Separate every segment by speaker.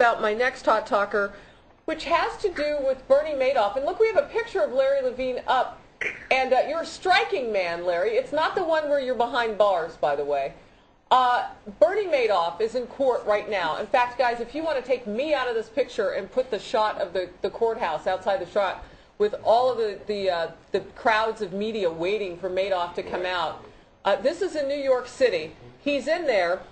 Speaker 1: about my next Hot Talker, which has to do with Bernie Madoff. And look, we have a picture of Larry Levine up. And you're a striking man, Larry. It's not the one where you're behind bars, by the way. Bernie Madoff is in court right now. In fact, guys, if you want to take me out of this picture and put the shot of the courthouse outside the shot with all of the crowds of media waiting for Madoff to come out, this is in New York City. He's in there,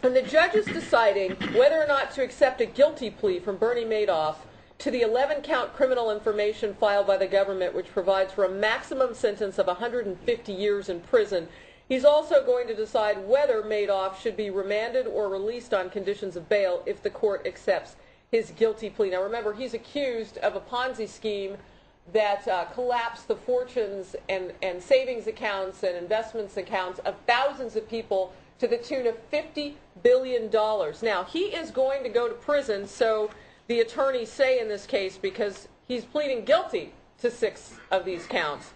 Speaker 1: and the judge is deciding whether or not to accept a guilty plea from Bernie Madoff to the 11-count criminal information filed by the government, which provides for a maximum sentence of 150 years in prison. He's also going to decide whether Madoff should be remanded or released on conditions of bail if the court accepts his guilty plea. Now remember, he's accused of a Ponzi scheme that collapsed the fortunes and savings accounts and investments accounts of thousands of people to the tune of $50 billion. Now, he is going to go to prison, so the attorneys say in this case, because he's pleading guilty to 6 of these counts.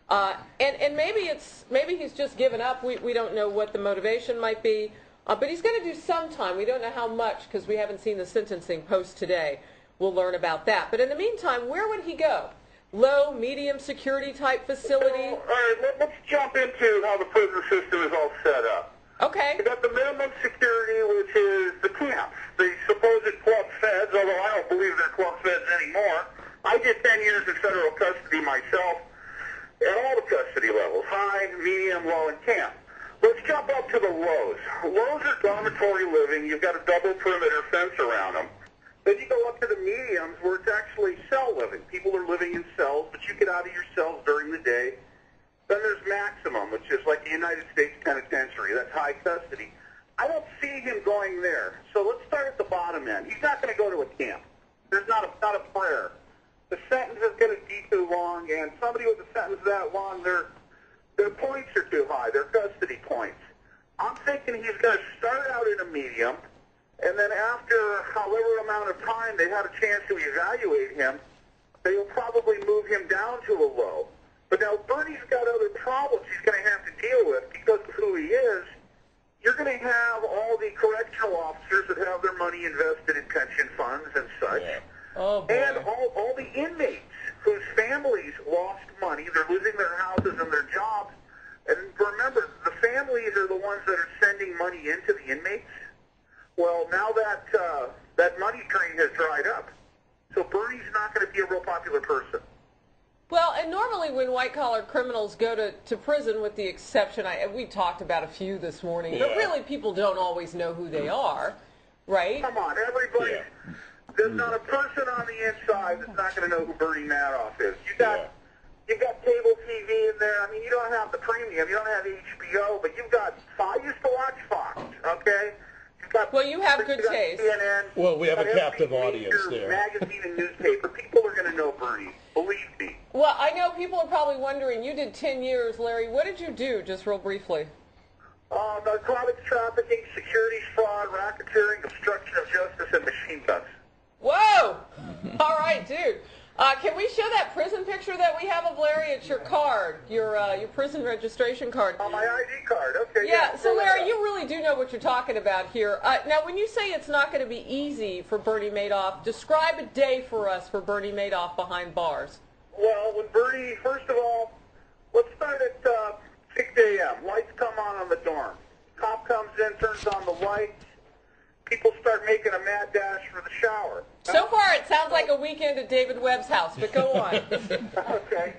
Speaker 1: And maybe he's just given up. We don't know what the motivation might be. But he's going to do some time. We don't know how much because we haven't seen the sentencing post today. We'll learn about that. But in the meantime, where would he go? Low, medium security type facility?
Speaker 2: All right, let's jump into how the prison system is all set up.
Speaker 1: Okay.
Speaker 2: You got the minimum security, which is the camps, the supposed club feds, although I don't believe they're club feds anymore. I did 10 years in federal custody myself at all the custody levels, high, medium, low, and camp. Let's jump up to the lows. Lows are dormitory living. You've got a double perimeter fence around them. Then you go up to the mediums where it's actually cell living. People are living in cells, but you get out of your cells during the day. Then there's maximum, which is like the United States Penitentiary. That's high custody. I don't see him going there. So let's start at the bottom end. He's not going to go to a camp. There's not a prayer. The sentence is going to be too long, and somebody with a sentence that long, their points are too high, their custody points. I'm thinking he's going to start out in a medium, and then after however amount of time they had a chance to evaluate him, they will probably move him down to a low. But now Bernie's got other problems he's going to have to deal with because of who he is. You're going to have all the correctional officers that have their money invested in pension funds and such.
Speaker 1: Yeah. Oh, boy.
Speaker 2: And all the inmates whose families lost money. They're losing their houses and their jobs. And remember, the families are the ones that are sending money into the inmates. Well, now that money train has dried up. So Bernie's not going to be a real popular person.
Speaker 1: Well, and normally when white-collar criminals go to prison, with the exception, we talked about a few this morning, but really people don't always know who they are, right?
Speaker 2: Come on, everybody. Yeah. There's not a person on the inside that's not going to know who Bernie Madoff is. You've got cable TV in there. I mean, you don't have the premium. You don't have HBO, but you've got Fox. I used to watch Fox, okay?
Speaker 1: Well, you have good taste.
Speaker 2: CNN,
Speaker 3: well, we have a captive audience there.
Speaker 2: Magazine and newspaper. People are going to know Bernie. Believe me.
Speaker 1: Well, I know people are probably wondering, you did 10 years, Larry. What did you do, just real briefly?
Speaker 2: Narcotics trafficking, securities fraud, racketeering, obstruction of justice, and machine guns.
Speaker 1: Whoa! All right, dude. Can we show that prison picture that we have of Larry? It's your card, your prison registration card.
Speaker 2: Oh, my ID card. Okay.
Speaker 1: Yeah. So Larry, you really do know what you're talking about here. Now, when you say it's not going to be easy for Bernie Madoff, describe a day for us for Bernie Madoff behind bars.
Speaker 2: Well, when Bernie, first of all, let's start at 6 a.m. Lights come on the dorm. Cop comes in, turns on the lights. People start making a mad dash for the shower.
Speaker 1: So far, it sounds like a weekend at David Webb's house, but go on.
Speaker 2: Okay.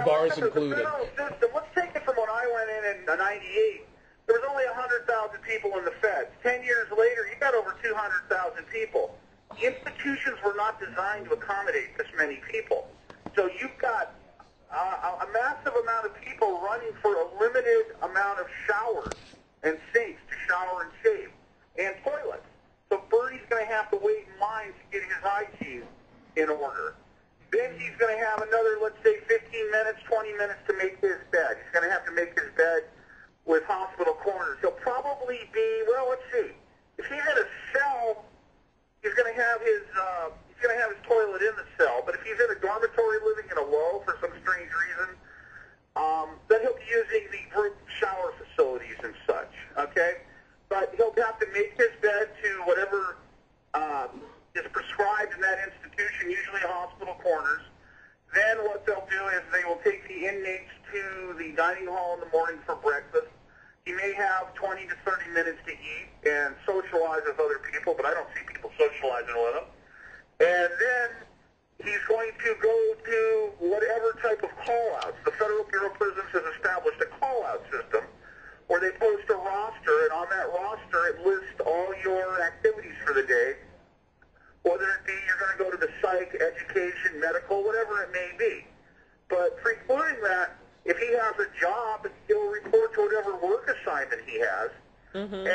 Speaker 3: Bars included.
Speaker 2: The federal system, let's take it from when I went in 98. There was only 100,000 people in the feds. 10 years later, you got over 200,000 people. Institutions were not designed to accommodate this many people. So you've got a massive amount of people running for a limited amount of showers and sinks to shower and shave, and toilets. So Bernie's going to have to wait in line to get his hygiene in order. Then he's going to have another, let's say, 15 minutes, 20 minutes to make his bed. He's going to have to make his bed with hospital corners. He'll probably be, well, let's see. If he's in a cell, he's going to have his toilet in the cell. But if he's in a dormitory living in a low for some strange reason, then he'll be using the group shower facilities and such. Okay. But he'll have to make his bed to whatever is prescribed in that institution, usually hospital corners. Then what they'll do is they will take the inmates to the dining hall in the morning for breakfast. He may have 20 to 30 minutes to eat and socialize with other people, but I don't see people socializing with him. And then he's going to go to whatever type of call-outs. The Federal Bureau of Prisons has established a call-out system where they post a roster, and on that roster it lists all your activities for the day, whether it be you're going to go to the psych, education, medical, whatever it may be. But precluding that, if he has a job, he'll report to whatever work assignment he has. And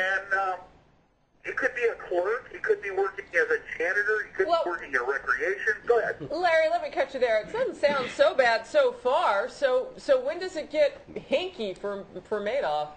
Speaker 2: he could be a clerk, he could be working as a janitor, he could be working in recreation. Go ahead.
Speaker 1: Larry, let me cut you there. It doesn't sound so bad so far. So when does it get hinky for Madoff?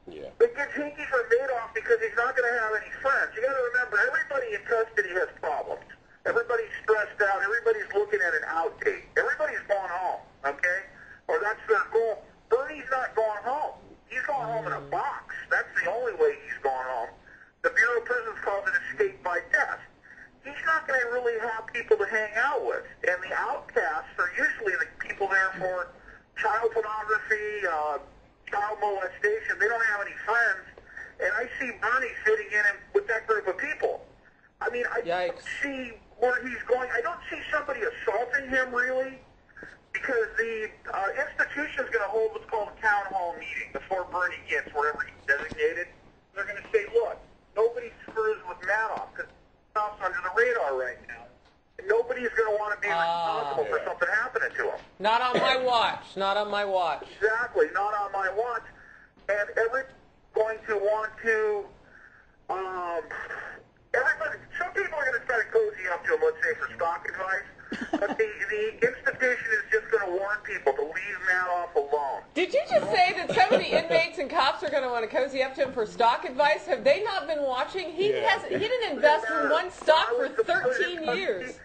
Speaker 3: Yeah.
Speaker 2: It gets hinky for Madoff because he's not going to have any friends. You got to remember, everybody in custody has problems. Everybody's stressed out. Everybody's looking at an outtake. Everybody's going home, okay? Or that's their goal. Bernie's not going home. He's going home in a box. That's the only way he's going home. The Bureau of Prisons calls it escape by death. He's not going to really have people to hang out with. And the outcasts are usually the people there for child pornography, child molestation. They don't have any friends. And I see Bernie fitting in with that group of people. I mean, I don't see where he's going. I don't see somebody assaulting him, really, because the institution's going to hold what's called a town hall meeting before Bernie gets wherever he's designated. They're going to say, look, nobody screws with Madoff because Madoff's under the radar right now. And nobody's going to want to be responsible for something happening to him.
Speaker 1: Not on my watch. Not on my watch.
Speaker 2: Exactly. Not on my watch. And everybody's going to want to, some people are going to try to cozy up to him, let's say, for stock advice. But the institution is just going to warn people to leave Madoff alone.
Speaker 1: Did you just say that some of the inmates and cops are going to want to cozy up to him for stock advice? Have they not been watching? He didn't invest in one stock for 13 years.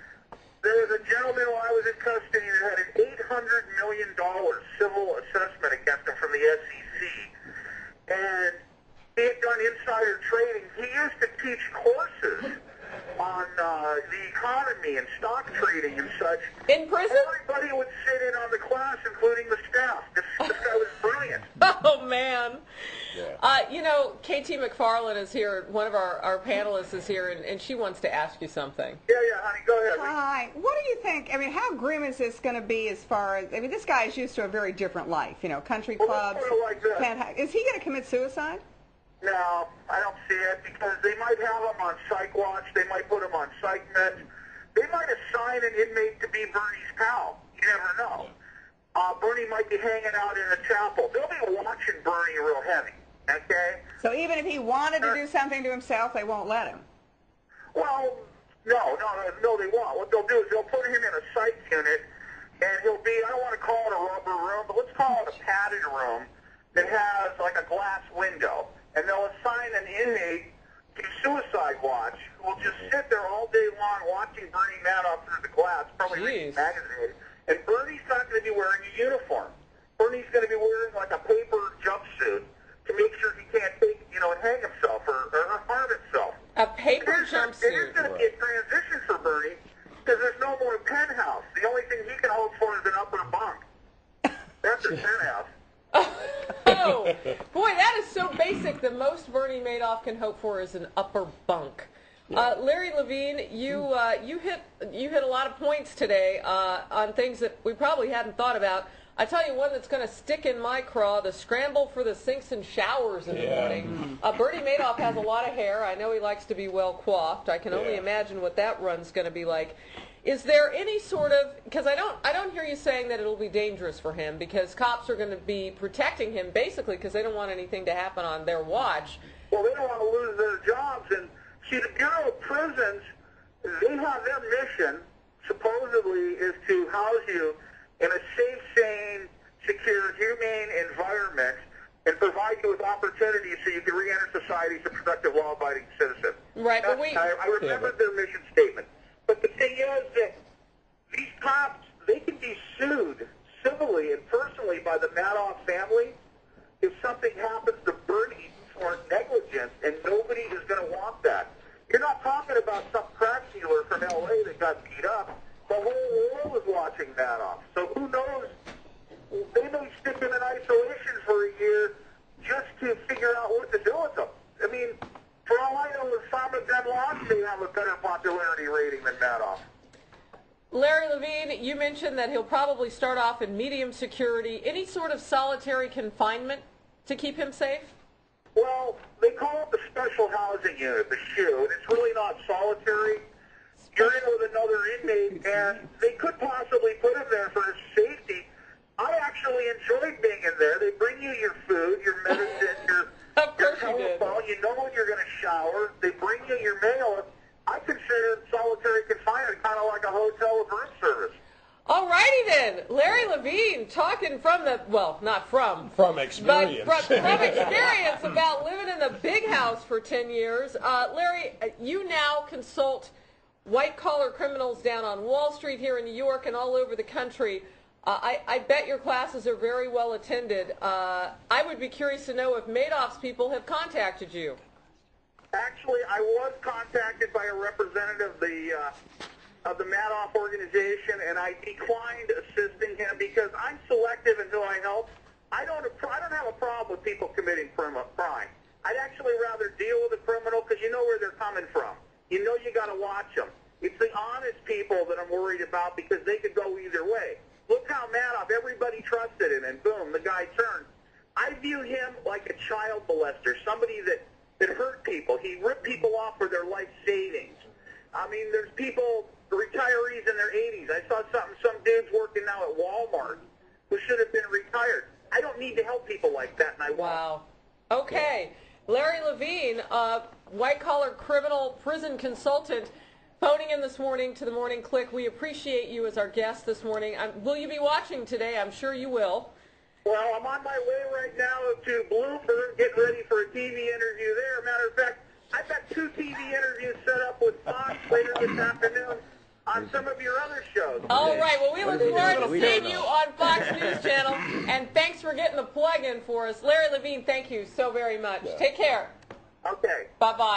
Speaker 2: There's a gentleman while I was in custody that had an $800 million civil assessment against him from the SEC. And he had done insider trading. He used to teach courses on the economy and stock trading and such.
Speaker 1: In prison?
Speaker 2: Everybody would sit in on the class, including the staff. This guy was brilliant.
Speaker 1: Oh, man.
Speaker 3: Yeah.
Speaker 1: You know, KT McFarland is here. One of our panelists is here, and she wants to ask you something.
Speaker 2: Yeah, honey, go ahead.
Speaker 4: Hi. What do you think? I mean, how grim is this going to be as far as, I mean, this guy is used to a very different life, you know, country clubs.
Speaker 2: Let's put it like this.
Speaker 4: Is he going to commit suicide?
Speaker 2: No, I don't see it because they might have him on psych watch. They might put him on psych meds. They might assign an inmate to be Bernie's pal. You never know. Bernie might be hanging out in a chapel. They'll be watching Bernie real heavy, okay?
Speaker 4: So even if he wanted to do something to himself, they won't let him?
Speaker 2: Well, no, they won't. What they'll do is they'll put him in a psych unit, and he'll be, I don't want to call it a rubber room, but let's call it a padded room that has like a glass window. And they'll assign an inmate to suicide watch who will just sit there all day long watching Bernie Madoff through the glass, probably reading magazines. And Bernie's not going to be wearing a uniform. Bernie's going to be wearing like a paper jumpsuit to make sure he can't take, and hang himself or harm himself.
Speaker 1: A paper jumpsuit.
Speaker 2: It is going to be a transition for Bernie because there's no more penthouse. The only thing he can hope for is an upper bunk. That's his penthouse.
Speaker 1: Oh, boy, that is so basic. The most Bernie Madoff can hope for is an upper bunk. Larry Levine, you hit a lot of points today on things that we probably hadn't thought about. I tell you one that's going to stick in my craw: the scramble for the sinks and showers in the morning. Bernie Madoff has a lot of hair. I know he likes to be well coiffed. I can only imagine what that run's going to be like. Is there any sort of, because I don't hear you saying that it'll be dangerous for him because cops are going to be protecting him basically because they don't want anything to happen on their watch.
Speaker 2: Well, they don't want to lose their jobs. And see, the Bureau of Prisons, they have their mission, supposedly, is to house you in a safe, sane, secure, humane environment and provide you with opportunities so you can re-enter society as a productive, law-abiding citizen.
Speaker 1: Right, but
Speaker 2: I remember their mission statement. But the thing is that these cops, they can be sued civilly and personally by the Madoff family if something happens to Bernie for negligence, and nobody is going to want that. You're not talking about some crack dealer from L.A. that got beat up. The whole world is watching Madoff. So who knows? They may stick him in isolation for a year just to figure out what to do with them. I mean, for all I know, Osama bin Laden may have a better popularity rating than Madoff.
Speaker 1: Larry Levine, you mentioned that he'll probably start off in medium security. Any sort of solitary confinement to keep him safe?
Speaker 2: Well, they call it the special housing unit, the SHU, and it's really not solitary. You're in with another inmate, and they could possibly put him there for his safety. I actually enjoyed being in there. They bring you your food, your medicine, your telephone. You know when you're going to shower. They bring you your mail. I consider solitary confinement kind of like a hotel with room service.
Speaker 1: All righty then. Larry Levine talking from the, well, not from.
Speaker 3: From experience.
Speaker 1: But from experience about living in the big house for 10 years. Larry, you now consult white-collar criminals down on Wall Street here in New York and all over the country. I bet your classes are very well attended. I would be curious to know if Madoff's people have contacted you.
Speaker 2: Actually, I was contacted by a representative of the Madoff organization, and I declined assisting him because I'm selective in who I help. I don't have a problem with people committing crime. I'd actually rather deal with a criminal because you know where they're coming from. You know you got to watch them. It's the honest people that I'm worried about because they could go either way. Look how Madoff, everybody trusted him, and boom, the guy turned. I view him like a child molester, somebody that hurt people. He ripped people off for their life savings. I mean, there's people, retirees in their 80s. I saw some dude's working now at Walmart who should have been retired. I don't need to help people like that, and I won't.
Speaker 1: Wow. Okay. Larry Levine, white-collar criminal prison consultant, phoning in this morning to the Morning Click. We appreciate you as our guest this morning. Will you be watching today? I'm sure you will.
Speaker 2: Well, I'm on my way right now to Bloomberg, getting ready for a TV interview there. Matter of fact, I've got 2 TV interviews set up with Fox later this afternoon on some of your other shows.
Speaker 1: All right. Well, we look forward to seeing you on Fox News Channel, and thanks for getting the plug in for us. Larry Levine, thank you so very much. Take care.
Speaker 2: Okay.
Speaker 1: Bye-bye.